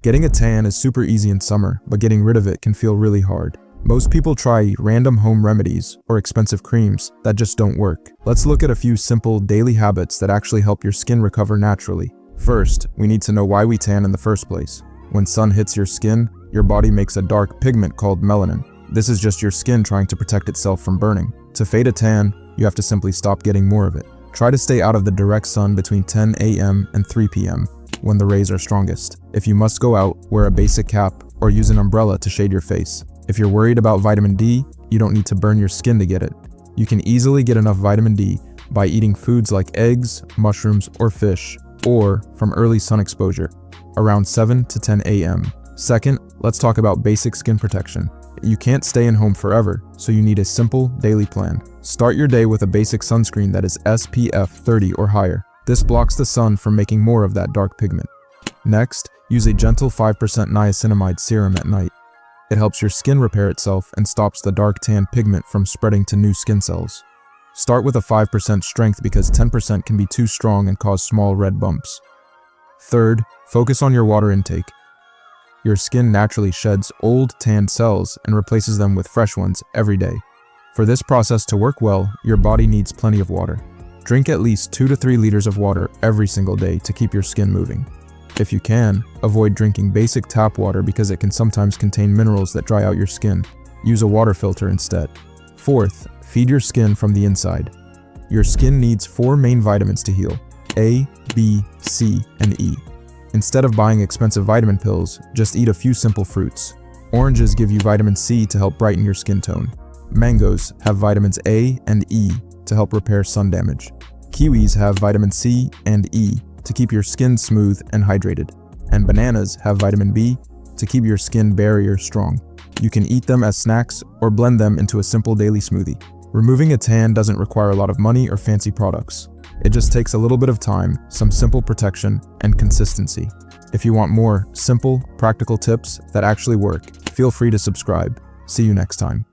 Getting a tan is super easy in summer, but getting rid of it can feel really hard. Most people try random home remedies or expensive creams that just don't work. Let's look at a few simple daily habits that actually help your skin recover naturally. First, we need to know why we tan in the first place. When sun hits your skin, your body makes a dark pigment called melanin. This is just your skin trying to protect itself from burning. To fade a tan, you have to simply stop getting more of it. Try to stay out of the direct sun between 10 a.m. and 3 p.m. when the rays are strongest. If you must go out, wear a basic cap or use an umbrella to shade your face. If you're worried about vitamin D, you don't need to burn your skin to get it. You can easily get enough vitamin D by eating foods like eggs, mushrooms, or fish, or from early sun exposure, around 7 to 10 a.m. Second, let's talk about basic skin protection. You can't stay in home forever, so you need a simple daily plan. Start your day with a basic sunscreen that is SPF 30 or higher. This blocks the sun from making more of that dark pigment. Next, use a gentle 5% niacinamide serum at night. It helps your skin repair itself and stops the dark tan pigment from spreading to new skin cells. Start with a 5% strength because 10% can be too strong and cause small red bumps. Third, focus on your water intake. Your skin naturally sheds old tanned cells and replaces them with fresh ones every day. For this process to work well, your body needs plenty of water. Drink at least 2 to 3 liters of water every single day to keep your skin moving. If you can, avoid drinking basic tap water because it can sometimes contain minerals that dry out your skin. Use a water filter instead. Fourth, feed your skin from the inside. Your skin needs 4 main vitamins to heal: A, B, C, and E. Instead of buying expensive vitamin pills, just eat a few simple fruits. Oranges give you vitamin C to help brighten your skin tone. Mangoes have vitamins A and E to help repair sun damage. Kiwis have vitamin C and E to keep your skin smooth and hydrated. And bananas have vitamin B to keep your skin barrier strong. You can eat them as snacks or blend them into a simple daily smoothie. Removing a tan doesn't require a lot of money or fancy products. It just takes a little bit of time, some simple protection, and consistency. If you want more simple, practical tips that actually work, feel free to subscribe. See you next time.